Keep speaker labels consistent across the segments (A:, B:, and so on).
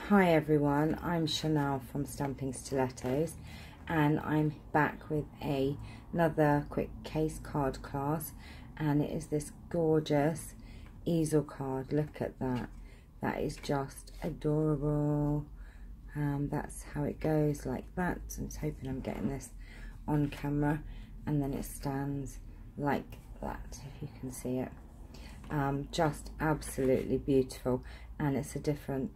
A: Hi everyone, I'm Chanel from Stamping Stilettos, and I'm back with another quick case card class, and it is this gorgeous easel card. Look at that, that is just adorable. That's how it goes, like that. So I'm hoping I'm getting this on camera, and then it stands like that, if you can see it. Just absolutely beautiful, and it's a different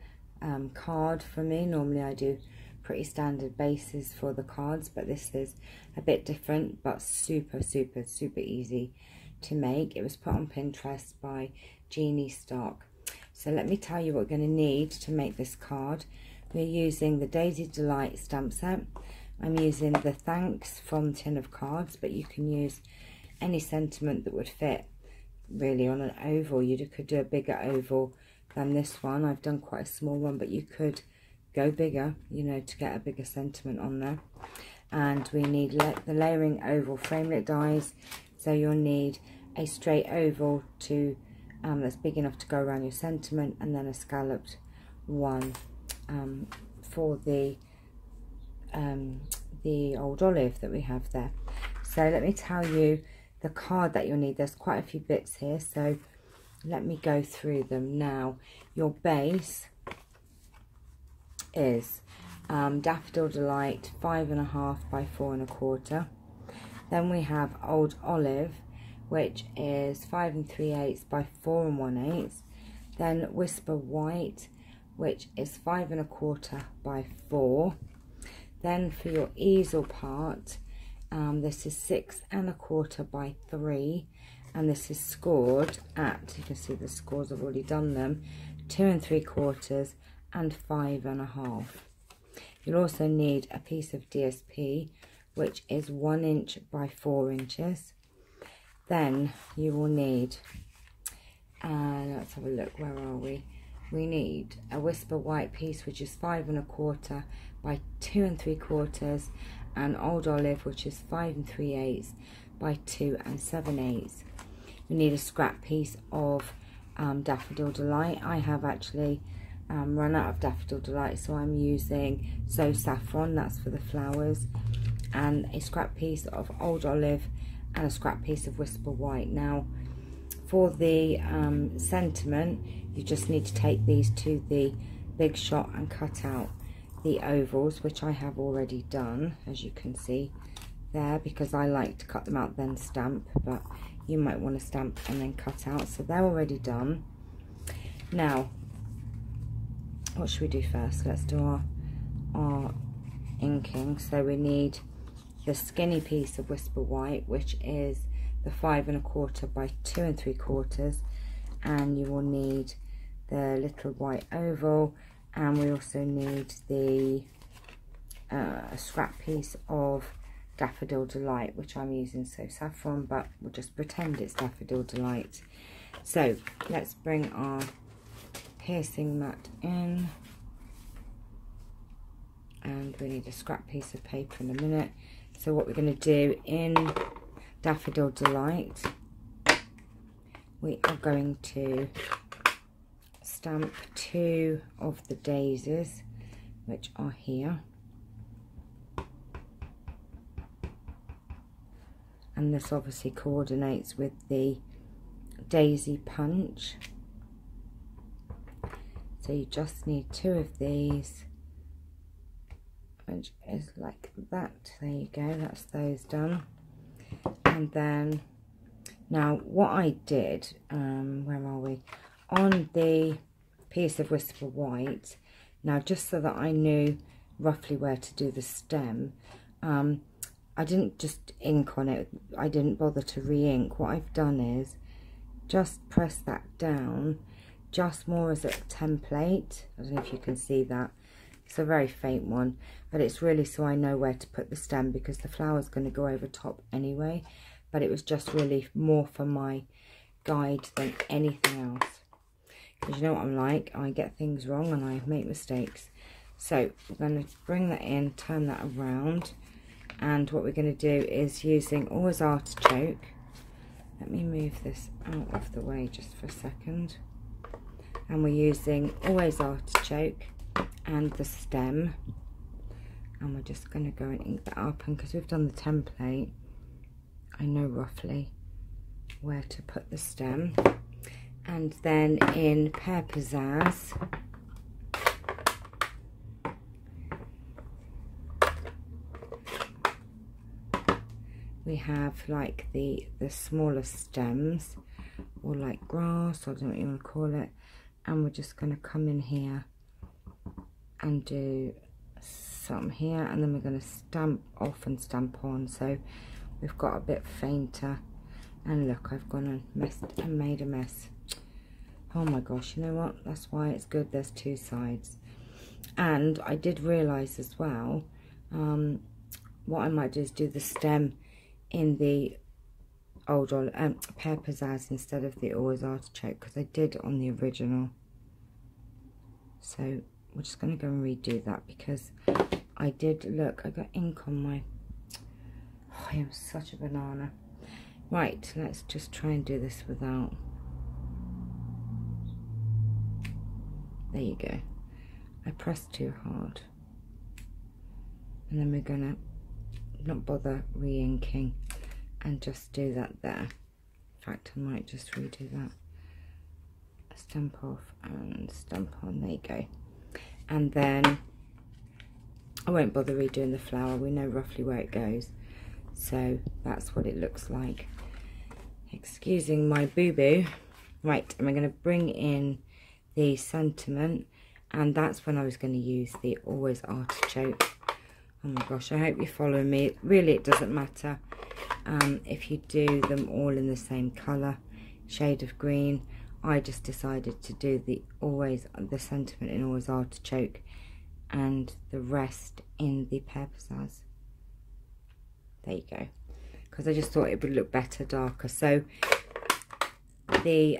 A: card for me. Normally I do pretty standard bases for the cards, but this is a bit different, but super easy to make. It was put on Pinterest by Jeannie Stark. So let me tell you what we're going to need to make this card. We're using the Daisy Delight stamp set. I'm using the Thanks from Tin of Cards, but you can use any sentiment that would fit really on an oval. You could do a bigger oval than this one. I've done quite a small one, but you could go bigger, you know, to get a bigger sentiment on there. And we need the layering oval framelit dies, so you'll need a straight oval to that's big enough to go around your sentiment, and then a scalloped one for the old olive that we have there. So let me tell you the card that you'll need. There's quite a few bits here, so let me go through them now. Your base is Daffodil Delight 5.5 by 4.25. Then we have Old Olive, which is 5 3/8 by 4 1/8. Then Whisper White, which is 5.25 by 4. Then for your easel part, this is 6.25 by 3, and this is scored at, you can see the scores, I've already done them, 2 3/4 and 5.5. You'll also need a piece of DSP, which is 1 inch by 4 inches. Then you will need, let's have a look, where are we? We need a Whisper White piece, which is 5.25 by 2 3/4, and Old Olive, which is 5 3/8 by 2 7/8. You need a scrap piece of Daffodil Delight. I have actually run out of Daffodil Delight, so I'm using So Saffron, that's for the flowers, and a scrap piece of Old Olive and a scrap piece of Whisper White. Now for the sentiment, you just need to take these to the Big Shot and cut out the ovals, which I have already done, as you can see there, because I like to cut them out then stamp, but you might want to stamp and then cut out, so they're already done. Now what should we do first? Let's do our inking. So we need the skinny piece of Whisper White, which is the 5.25 by 2 3/4, and you will need the little white oval, and we also need the scrap piece of Daffodil Delight, which I'm using So Saffron, but we'll just pretend it's Daffodil Delight. So let's bring our piercing mat in, and we need a scrap piece of paper in a minute. So what we're going to do in Daffodil Delight, we are going to stamp 2 of the daisies, which are here, and this obviously coordinates with the daisy punch. So you just need 2 of these, which is like that. There you go, that's those done. And then now what I did, where are we, on the piece of Whisper White, now just so that I knew roughly where to do the stem, I didn't just ink on it, I didn't bother to re-ink. What I've done is just press that down, just more as a template. I don't know if you can see that, it's a very faint one, but it's really so I know where to put the stem, because the flower's going to go over top anyway, but it was just really more for my guide than anything else. Because you know what I'm like, I get things wrong and I make mistakes. So we're going to bring that in, turn that around, and what we're going to do is using Always Artichoke. Let me move this out of the way just for a second. And we're using Always Artichoke, and the stem, and we're just going to go and ink that up. And because we've done the template, I know roughly where to put the stem. And then in Pear Pizzazz, we have like the smaller stems, or like grass, I don't know what you want to call it, and we're just going to come in here and do some here, and then we're going to stamp off and stamp on, so we've got a bit fainter. And look, I've gone and made a mess. Oh my gosh, you know what, that's why it's good there's two sides. And I did realise as well, what I might do is do the stem in the old Pear Pizzazz instead of the Always Artichoke, because I did on the original. So we're just going to go and redo that, because I did, look, I got ink on my, oh, I am such a banana. Right, let's just try and do this without, there you go. I pressed too hard. And then we're going to not bother re-inking and just do that there. In fact, I might just redo that. Stamp off and stamp on, there you go. And then I won't bother redoing the flower, we know roughly where it goes. So that's what it looks like. Excusing my boo-boo. Right, and we're going to bring in the sentiment, and that's when I was going to use the Always Artichoke. Oh my gosh, I hope you're following me. Really, it doesn't matter if you do them all in the same colour, shade of green. I just decided to do the sentiment in Always Artichoke and the rest in the Pear Pizzazz. There you go. Because I just thought it would look better darker. So the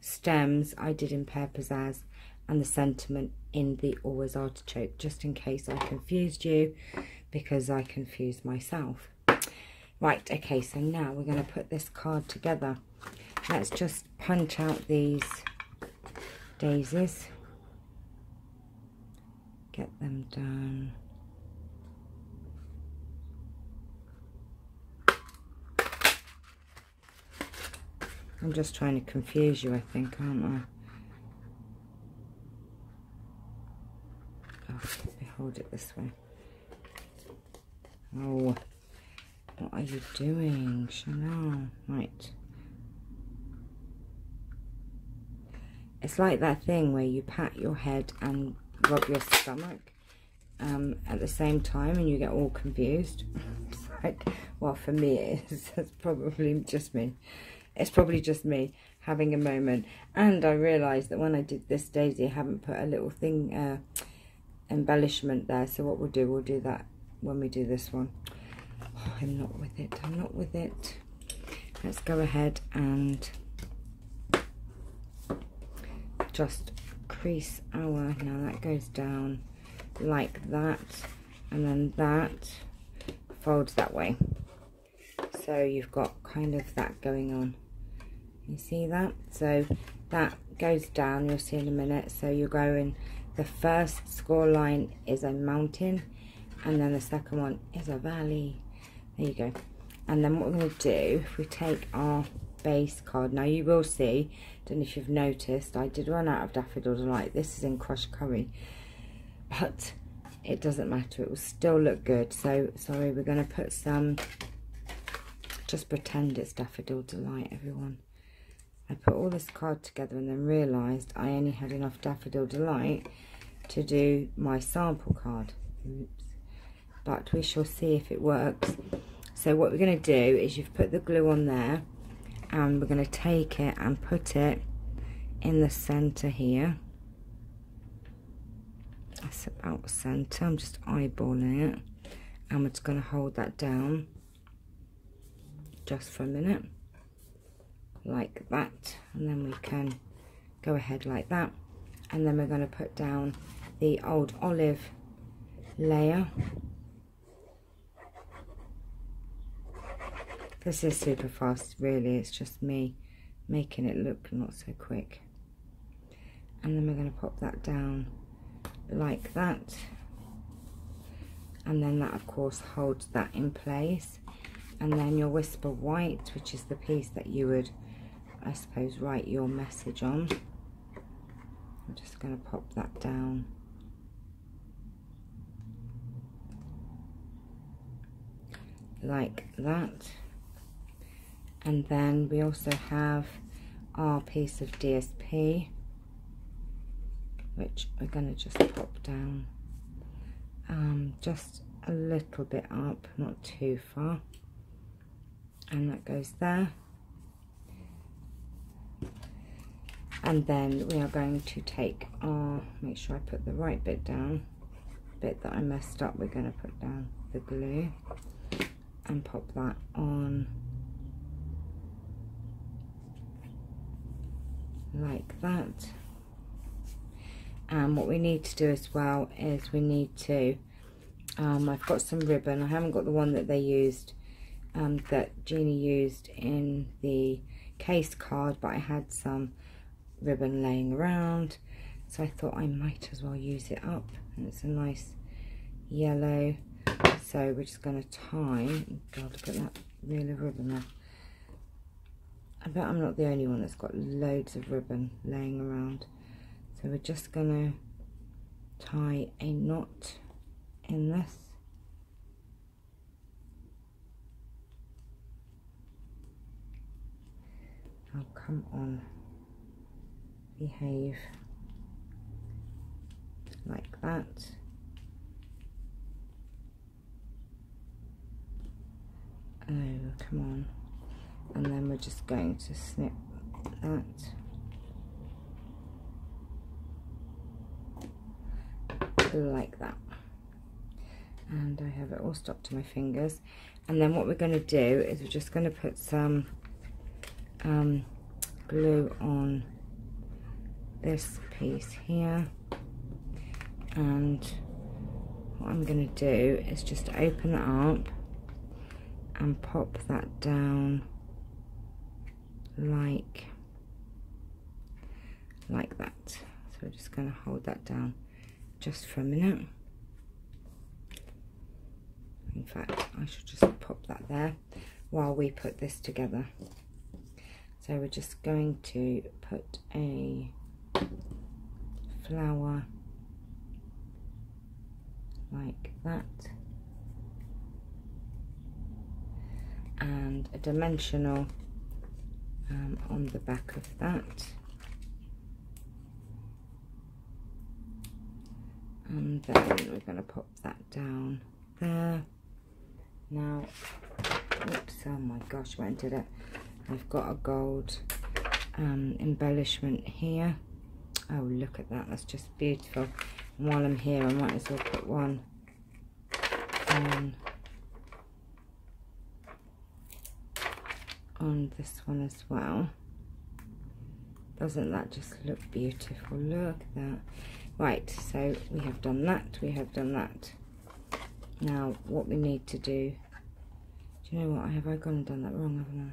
A: stems I did in Pear Pizzazz and the sentiment in the Always Artichoke, just in case I confused you, because I confused myself. Right, okay, so now we're going to put this card together. Let's just punch out these daisies, get them done. I'm just trying to confuse you, I think, aren't I? Oh, let me hold it this way. Oh, what are you doing, Chanel? Right. It's like that thing where you pat your head and rub your stomach at the same time, and you get all confused. It's like, well, for me it is. It's probably just me. It's probably just me having a moment. And I realised that when I did this daisy, I haven't put a little thing, embellishment there. So what we'll do that when we do this one. Oh, I'm not with it. I'm not with it. Let's go ahead and just crease our, now that goes down like that, and then that folds that way. So you've got kind of that going on. You see that? So that goes down, you'll see in a minute. So you're going, the first score line is a mountain, and then the second one is a valley. There you go. And then what we're going to do, if we take our base card, now you will see, don't know if you've noticed, I did run out of Daffodil Delight. This is in crushed curry, but it doesn't matter, it will still look good. So sorry, we're going to put some, just pretend it's Daffodil Delight, everyone. I put all this card together and then realised I only had enough Daffodil Delight to do my sample card. Oops. But we shall see if it works. So what we're going to do is you've put the glue on there, and we're going to take it and put it in the centre here. That's about centre. I'm just eyeballing it, and we're just going to hold that down just for a minute, like that, and then we can go ahead like that, and then we're going to put down the old olive layer. This is super fast, really, it's just me making it look not so quick. And then we're going to pop that down like that, and then that of course holds that in place. And then your Whisper White, which is the piece that you would, I suppose, write your message on. I'm just going to pop that down. Like that. And then we also have our piece of DSP, which we're going to just pop down just a little bit up, not too far. And that goes there. And then we are going to take our, make sure I put the right bit down, bit that I messed up, we're going to put down the glue and pop that on like that. And what we need to do as well is we need to, I've got some ribbon, I haven't got the one that they used, that Jeannie used in the case card, but I had some ribbon laying around, so I thought I might as well use it up, and it's a nice yellow. So we're just going to tie, God, look at that reel of ribbon there. I bet I'm not the only one that's got loads of ribbon laying around. So we're just going to tie a knot in this. Oh, come on, behave, like that. Oh, come on. And then we're just going to snip that. Like that. And I have it all stuck to my fingers. And then what we're going to do is we're just going to put some glue on this piece here, and what I'm going to do is just open it up and pop that down like that. So we're just going to hold that down just for a minute. In fact, I should just pop that there while we put this together. So we're just going to put a flower like that, and a dimensional on the back of that, and then we're going to pop that down there. Now, oops, oh my gosh, where did it? I've got a gold embellishment here. Oh, look at that, that's just beautiful. And while I'm here, I might as well put one on this one as well. Doesn't that just look beautiful? Look at that. Right, so we have done that, we have done that. Now, what we need to do you know what, have I gone and done that wrong, haven't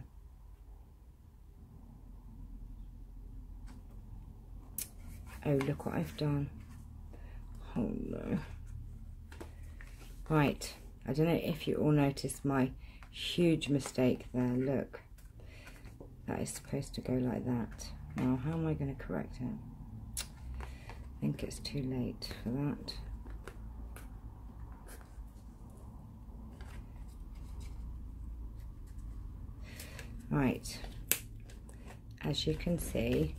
A: I? Oh, look what I've done. Oh no. Right, I don't know if you all noticed my huge mistake there. Look, that is supposed to go like that. Now, how am I going to correct it? I think it's too late for that. Right, as you can see,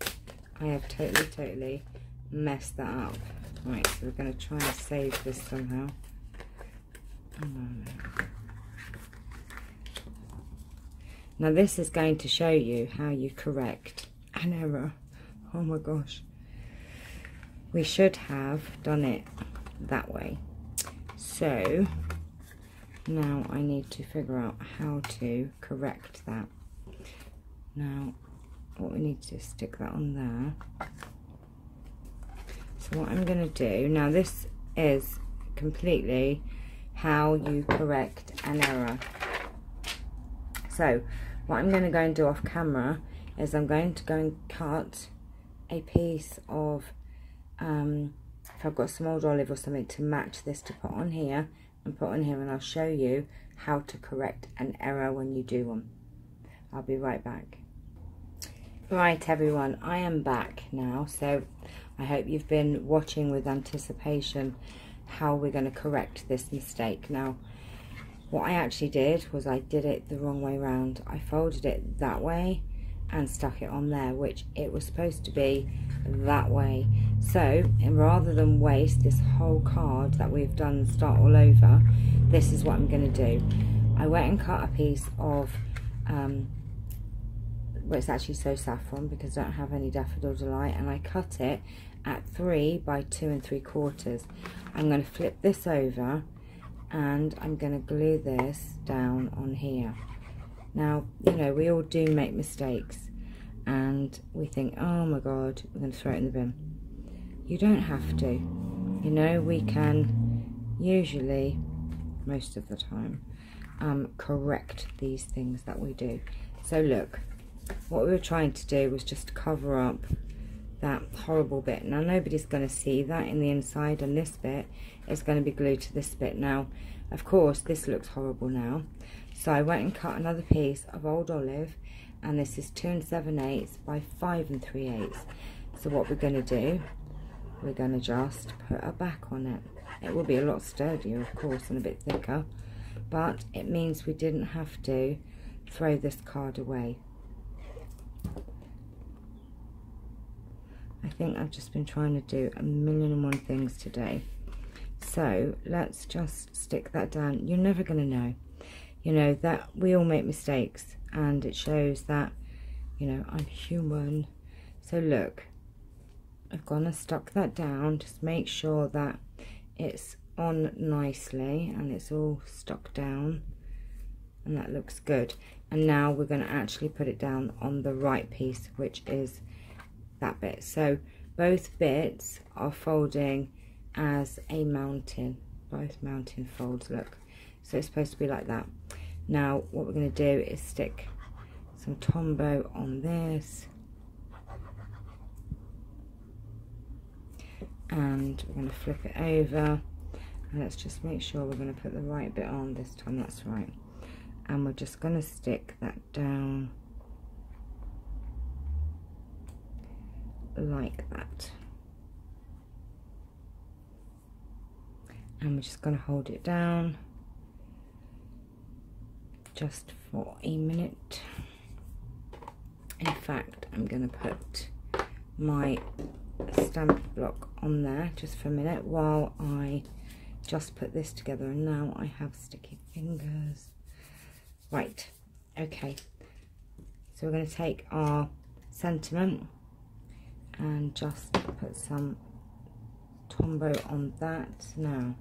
A: I have totally messed that up. Right, so we're going to try and save this somehow. Now this is going to show you how you correct an error. Oh my gosh. We should have done it that way. So now I need to figure out how to correct that. Now what we need to do is stick that on there. So what I'm going to do, now this is completely how you correct an error. So what I'm going to go and do off camera is I'm going to go and cut a piece of if I've got some old olive or something to match this to put on here and put on here, and I'll show you how to correct an error when you do one. I'll be right back. Right everyone, I am back now, so I hope you've been watching with anticipation how we're going to correct this mistake. Now, what I actually did was I did it the wrong way around. I folded it that way and stuck it on there, which it was supposed to be that way. So, and rather than waste this whole card that we've done and start all over, this is what I'm going to do. I went and cut a piece of well, it's actually So Saffron because I don't have any Daffodil Delight, and I cut it at 3 by 2 3/4. I'm going to flip this over and I'm going to glue this down on here. Now, you know, we all do make mistakes and we think, oh my god, we're going to throw it in the bin. You don't have to. You know, we can usually, most of the time, correct these things that we do. So look, what we were trying to do was just cover up that horrible bit. Now nobody's going to see that in the inside, and this bit is going to be glued to this bit. Now of course this looks horrible now, so I went and cut another piece of old olive, and this is 2 7/8 by 5 3/8. So what we're going to do, we're going to just put a back on it. It will be a lot sturdier of course and a bit thicker, but it means we didn't have to throw this card away. I think I've just been trying to do 1,000,001 things today. So let's just stick that down. You're never going to know. You know, that we all make mistakes, and it shows that, you know, I'm human. So look, I've gone and stuck that down. Just make sure that it's on nicely and it's all stuck down, and that looks good. And now we're going to actually put it down on the right piece, which is that bit. So both bits are folding as a mountain, both mountain folds, look. So it's supposed to be like that. Now what we're going to do is stick some Tombow on this, and we're going to flip it over, and let's just make sure we're going to put the right bit on this time. That's right. And we're just going to stick that down like that, and we're just going to hold it down just for a minute. In fact, I'm going to put my stamp block on there just for a minute while I just put this together, and now I have sticky fingers. Right, okay, so we're going to take our sentiment and just put some Tombow on that. Now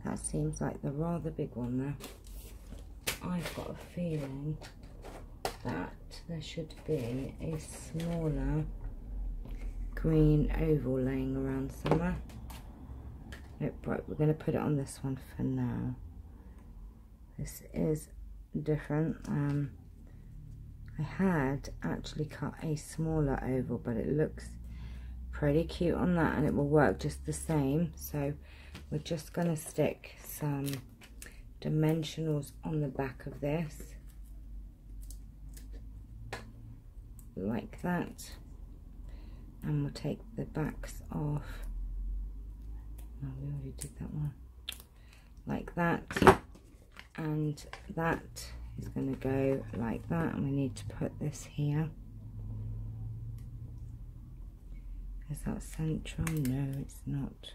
A: that seems like the rather big one there. I've got a feeling that there should be a smaller green oval laying around somewhere. Nope, right, we're going to put it on this one for now. This is different. I had actually cut a smaller oval, but it looks pretty cute on that, and it will work just the same. So we're just going to stick some dimensionals on the back of this like that, and we'll take the backs off. Oh, we already did that one. Like that, and that is going to go like that, and we need to put this here. Is that central? No, it's not.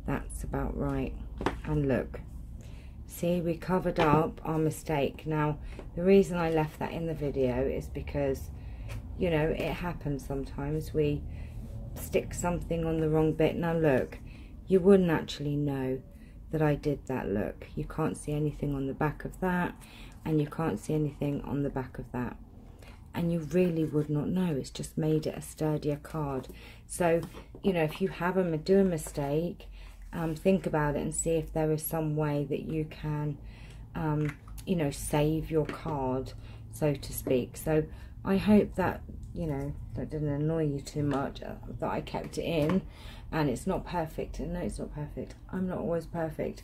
A: That's about right. And look, see, we covered up our mistake. Now the reason I left that in the video is because, you know, it happens sometimes. We stick something on the wrong bit. Now look, you wouldn't actually know that I did that. Look, you can't see anything on the back of that, and you can't see anything on the back of that, and you really would not know. It's just made it a sturdier card. So, you know, if you do a mistake, think about it and see if there is some way that you can, you know, save your card so to speak. So I hope that, you know, that didn't annoy you too much, that I kept it in. And it's not perfect, and no, it's not perfect. I'm not always perfect,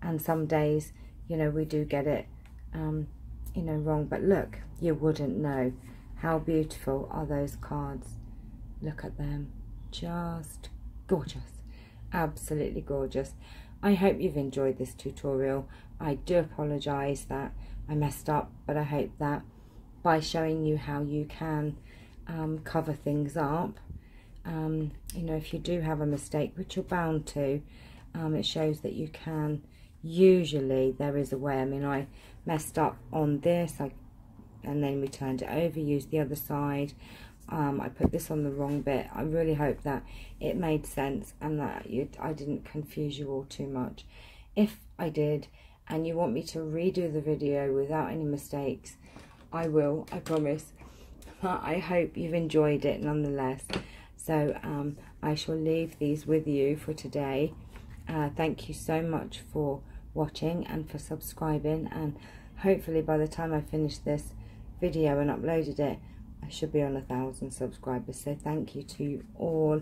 A: and some days, you know, we do get it you know, wrong. But look, you wouldn't know. How beautiful are those cards? Look at them, just gorgeous, absolutely gorgeous. I hope you've enjoyed this tutorial. I do apologize that I messed up, but I hope that by showing you how you can cover things up, you know, if you do have a mistake, which you're bound to, it shows that you can. Usually there is a way. I mean, I messed up on this, and then we turned it over, used the other side. I put this on the wrong bit. I really hope that it made sense and that I didn't confuse you all too much. If I did, and you want me to redo the video without any mistakes, I will, I promise. But I hope you've enjoyed it nonetheless. So I shall leave these with you for today. Thank you so much for watching and for subscribing, and hopefully by the time I finish this video and uploaded it, I should be on 1,000 subscribers. So thank you to you all,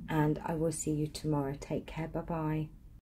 A: and I will see you tomorrow. Take care. Bye bye.